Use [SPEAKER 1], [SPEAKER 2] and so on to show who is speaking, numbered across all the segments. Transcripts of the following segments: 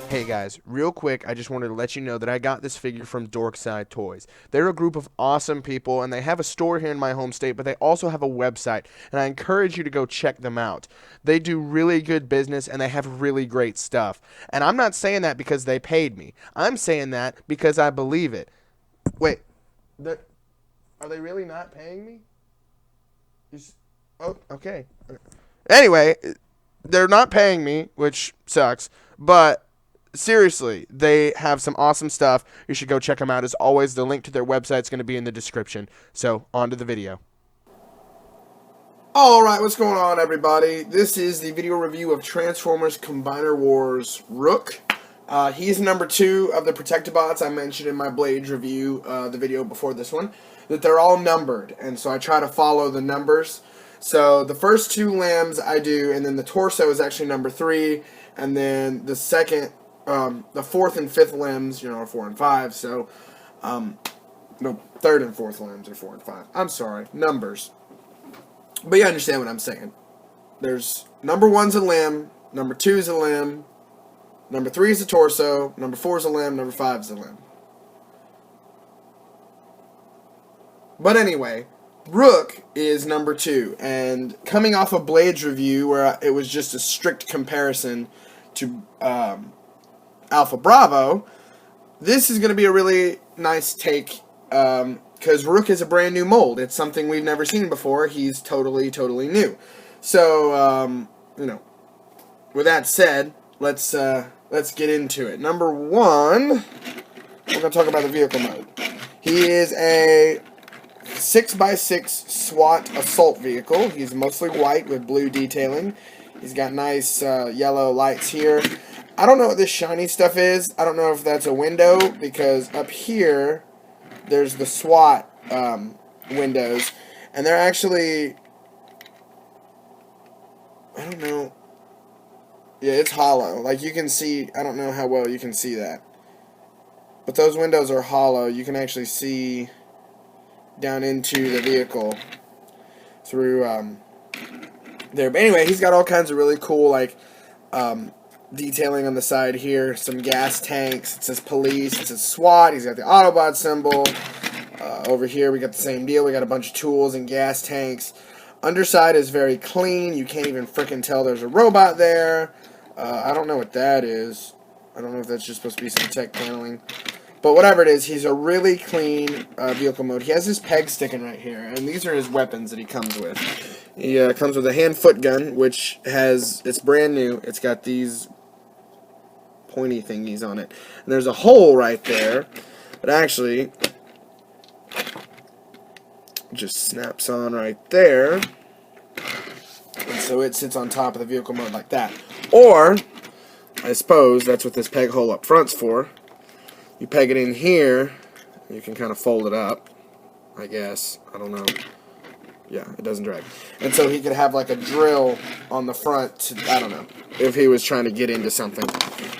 [SPEAKER 1] Hey guys, real quick, I just wanted to let you know that I got this figure from Dorkside Toys. They're a group of awesome people, and they have a store here in my home state, but they also have a website, and I encourage you to go check them out. They do really good business, and they have really great stuff. And I'm not saying that because they paid me. I'm saying that because I believe it. Wait, are they really not paying me? Oh, okay. Anyway, they're not paying me, which sucks, but seriously, they have some awesome stuff. You should go check them out. As always, the link to their website is going to be in the description. So, on to the video.
[SPEAKER 2] Alright, what's going on, everybody? This is the video review of Transformers Combiner Wars Rook. He's number 2 of the Protectobots I mentioned in my Blades review, the video before this one, that they're all numbered, and so I try to follow the numbers. So the first 2 limbs I do, and then the torso is actually number 3, and then the second, the 4th and 5th limbs, are 4 and 5, so, no, 3rd and 4th limbs are 4 and 5. I'm sorry, numbers. But you understand what I'm saying. There's, number 1's a limb, number 2 is a limb, number 3 is a torso, number 4 is a limb, number 5 is a limb. But anyway, Rook is number 2, and coming off a Blades review where it was just a strict comparison to Alpha Bravo, this is going to be a really nice take, because Rook is a brand new mold. It's something we've never seen before. He's totally new. So, with that said, let's get into it. Number 1, we're going to talk about the vehicle mode. He is a 6x6 SWAT assault vehicle. He's mostly white with blue detailing. He's got nice yellow lights here. I don't know what this shiny stuff is. I don't know if that's a window, because up here there's the SWAT windows, and they're actually, I don't know. Yeah, it's hollow. Like, you can see, I don't know how well you can see that, but those windows are hollow. You can actually see down into the vehicle through there. But anyway, he's got all kinds of really cool, like, detailing on the side here. Some gas tanks. It says police. It says SWAT. He's got the Autobot symbol. Over here we got the same deal. We got a bunch of tools and gas tanks. Underside is very clean. You can't even frickin' tell there's a robot there. I don't know what that is. I don't know if that's just supposed to be some tech paneling. But whatever it is, he's a really clean vehicle mode. He has his peg sticking right here, and these are his weapons that he comes with. He comes with a hand-foot gun, which it's brand new. It's got these pointy thingies on it. And there's a hole right there that actually just snaps on right there. And so it sits on top of the vehicle mode like that. Or, I suppose that's what this peg hole up front's for. You peg it in here, you can kind of fold it up, I guess. I don't know. Yeah, it doesn't drag. And so he could have like a drill on the front, I don't know, if he was trying to get into something.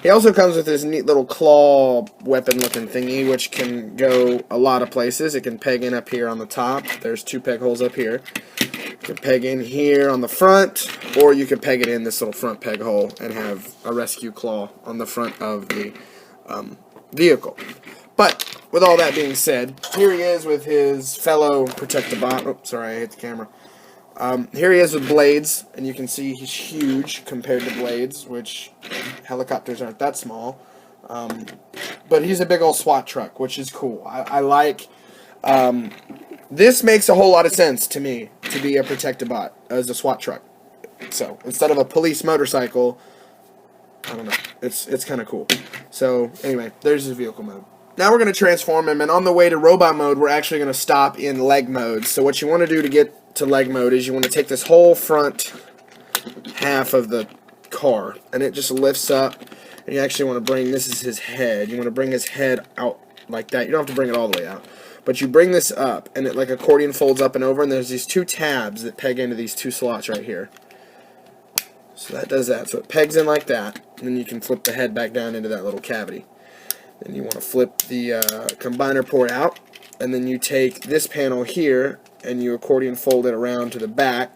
[SPEAKER 2] He also comes with this neat little claw weapon-looking thingy, which can go a lot of places. It can peg in up here on the top. There's 2 peg holes up here. You can peg in here on the front, or you can peg it in this little front peg hole and have a rescue claw on the front of the vehicle. But with all that being said, here he is with his fellow Protectobot. Oh, sorry, I hit the camera. Here he is with Blades, and you can see he's huge compared to Blades, which helicopters aren't that small. But he's a big old SWAT truck, which is cool. I like. This makes a whole lot of sense to me to be a Protectobot as a SWAT truck. So instead of a police motorcycle, I don't know. It's kind of cool. So anyway, there's his vehicle mode. Now we're going to transform him, and on the way to robot mode, we're actually going to stop in leg mode. So what you want to do to get to leg mode is you want to take this whole front half of the car, and it just lifts up. And you actually want to bring, this is his head, you want to bring his head out like that. You don't have to bring it all the way out, but you bring this up, and it like accordion folds up and over, and there's these two tabs that peg into these two slots right here. So that does that. So it pegs in like that, and then you can flip the head back down into that little cavity. Then you want to flip the combiner port out, and then you take this panel here, and you accordion fold it around to the back,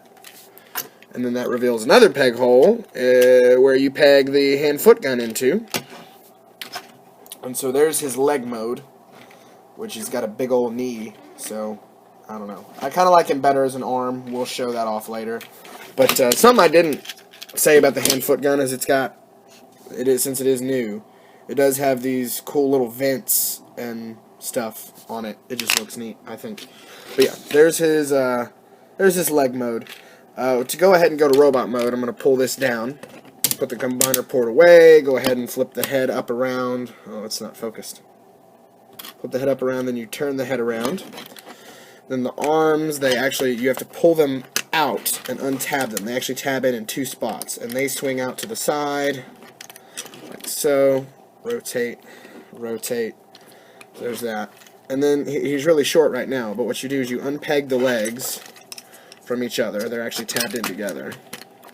[SPEAKER 2] and then that reveals another peg hole where you peg the hand-foot gun into. And so there's his leg mode, which he's got a big old knee, so I don't know. I kind of like him better as an arm. We'll show that off later. But something I didn't say about the hand-foot gun is since it is new, it does have these cool little vents and stuff on it. It just looks neat, I think. But yeah, there's his leg mode. To go ahead and go to robot mode, I'm going to pull this down, put the combiner port away, go ahead and flip the head up around. Oh, it's not focused. Flip the head up around, then you turn the head around. Then the arms, you have to pull them out and untab them. They actually tab in two spots, and they swing out to the side, like so. Rotate, rotate. There's that. And then he's really short right now, but what you do is you unpeg the legs from each other. They're actually tabbed in together.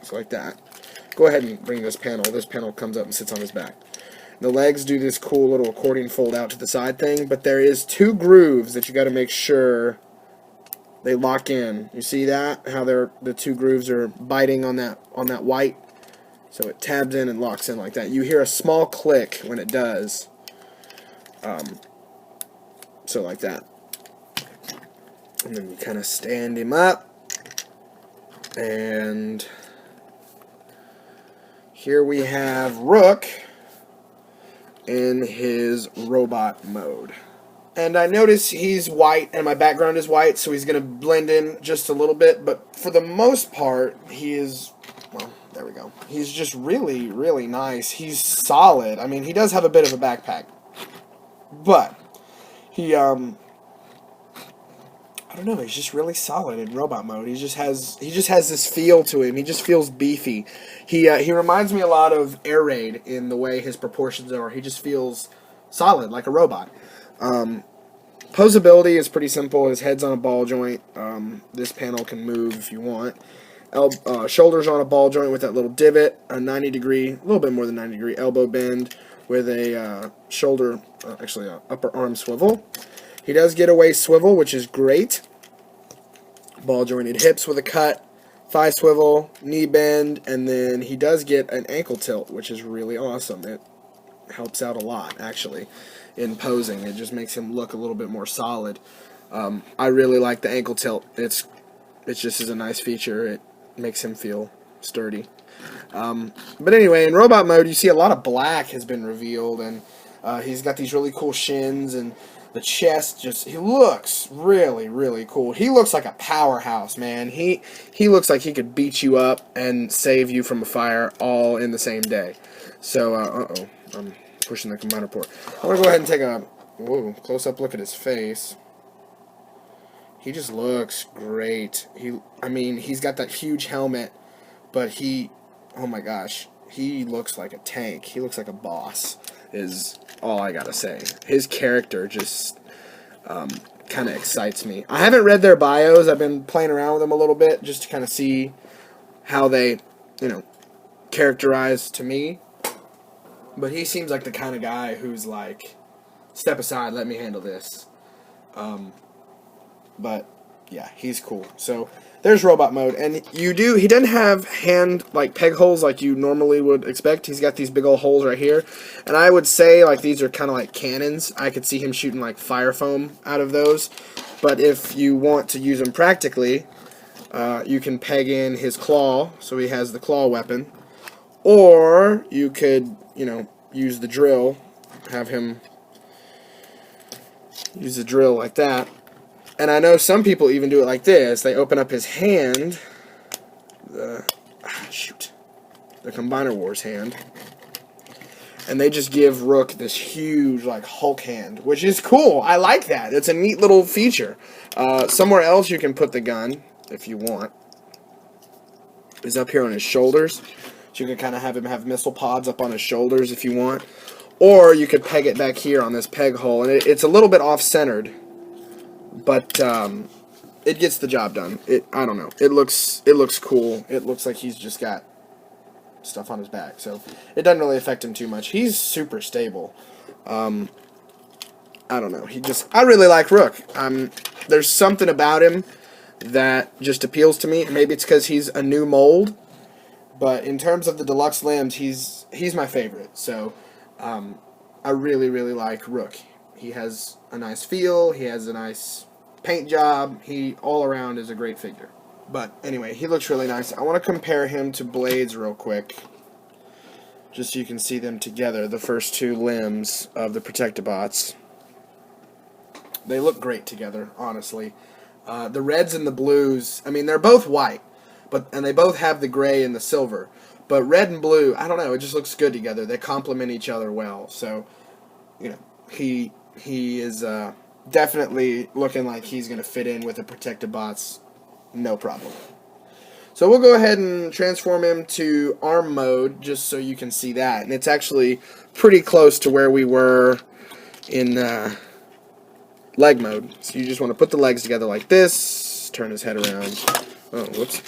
[SPEAKER 2] So like that. Go ahead and bring this panel. This panel comes up and sits on his back. The legs do this cool little accordion fold out to the side thing, but there is two grooves that you got to make sure they lock in. You see that? How the two grooves are biting on that white? So it tabs in and locks in like that. You hear a small click when it does. So like that. And then you kind of stand him up. And here we have Rook in his robot mode. And I notice he's white and my background is white, so he's going to blend in just a little bit. But for the most part, he is, well, there we go. He's just really, really nice. He's solid. I mean, he does have a bit of a backpack. But he, I don't know, he's just really solid in robot mode. He just has this feel to him. He just feels beefy. He reminds me a lot of Air Raid in the way his proportions are. He just feels solid, like a robot. Posability is pretty simple. His head's on a ball joint. This panel can move if you want. Shoulders on a ball joint with that little divot, a 90-degree, a little bit more than 90-degree elbow bend with a shoulder, actually a upper arm swivel. He does get a waist swivel, which is great. Ball jointed hips with a cut, thigh swivel, knee bend, and then he does get an ankle tilt, which is really awesome. It helps out a lot, actually, in posing. It just makes him look a little bit more solid. I really like the ankle tilt. It's just is a nice feature. It makes him feel sturdy. But anyway, in robot mode, you see a lot of black has been revealed, and he's got these really cool shins, and the chest he looks really, really cool. He looks like a powerhouse, man. He looks like he could beat you up and save you from a fire all in the same day. So, I'm pushing the combiner port. I'm going to go ahead and take a close-up look at his face. He just looks great. He's got that huge helmet, but oh my gosh, he looks like a tank. He looks like a boss, is all I gotta say. His character just kind of excites me. I haven't read their bios. I've been playing around with them a little bit just to kind of see how they, characterize to me. But he seems like the kind of guy who's like, step aside, let me handle this. But yeah, he's cool. So there's robot mode, and he doesn't have peg holes like you normally would expect. He's got these big old holes right here, and I would say like these are kind of like cannons. I could see him shooting like fire foam out of those. But if you want to use them practically, you can peg in his claw, so he has the claw weapon, or you could use the drill, have him use the drill like that. And I know some people even do it like this. They open up his hand, the Combiner Wars hand, and they just give Rook this huge, like, Hulk hand, which is cool. I like that. It's a neat little feature. Somewhere else you can put the gun, if you want. is up here on his shoulders. So you can kind of have him have missile pods up on his shoulders if you want. Or you could peg it back here on this peg hole. And it's a little bit off-centered, but it gets the job done. I don't know. It looks cool. It looks like he's just got stuff on his back. So it doesn't really affect him too much. He's super stable. I don't know. I really like Rook. There's something about him that just appeals to me. Maybe it's because he's a new mold, but in terms of the deluxe limbs, he's my favorite. So I really, really like Rook. He has a nice feel. He has a nice paint job. He all around is a great figure. But anyway, he looks really nice. I want to compare him to Blades real quick, just so you can see them together, the first two limbs of the Protectobots. They look great together, honestly. The reds and the blues, I mean, they're both white, and they both have the gray and the silver. But red and blue, I don't know, it just looks good together. They complement each other well. So, you know, he is definitely looking like he's going to fit in with the Protectobots, no problem. So we'll go ahead and transform him to arm mode just so you can see that. And it's actually pretty close to where we were in leg mode. So you just want to put the legs together like this, turn his head around. Oh, whoops.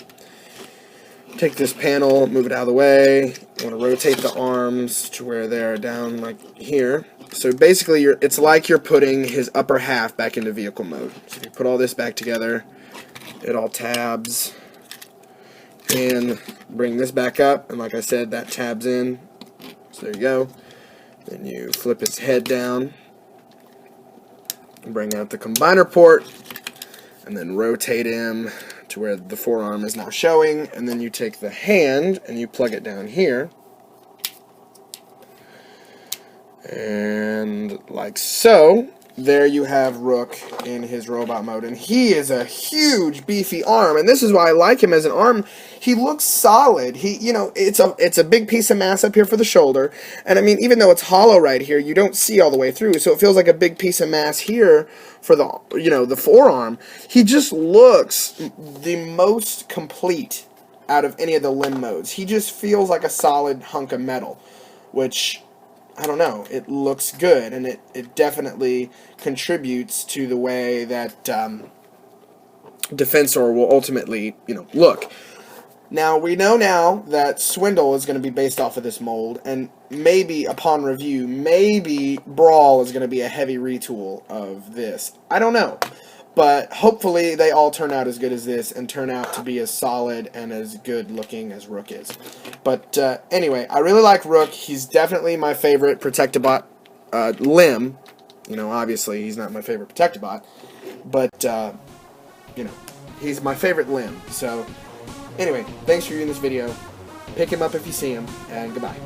[SPEAKER 2] Take this panel, move it out of the way. You want to rotate the arms to where they're down like here. So basically, it's like you're putting his upper half back into vehicle mode. So you put all this back together, it all tabs, and bring this back up. And like I said, that tabs in. So there you go. Then you flip his head down, bring out the combiner port, and then rotate him to where the forearm is now showing, and then you take the hand and you plug it down here, and like so, there you have Rook in his robot mode, and he is a huge beefy arm, and this is why I like him as an arm. He looks solid. It's a big piece of mass up here for the shoulder, and I mean, even though it's hollow right here, you don't see all the way through, so it feels like a big piece of mass here for the forearm. He just looks the most complete out of any of the limb modes. He just feels like a solid hunk of metal, which, I don't know, it looks good, and it definitely contributes to the way that Defensor will ultimately, look. Now, we know now that Swindle is going to be based off of this mold, and maybe, upon review, maybe Brawl is going to be a heavy retool of this. I don't know. But hopefully they all turn out as good as this and turn out to be as solid and as good looking as Rook is. But anyway, I really like Rook. He's definitely my favorite Protectobot limb. Obviously he's not my favorite Protectobot. But, he's my favorite limb. So, anyway, thanks for viewing this video. Pick him up if you see him, and goodbye.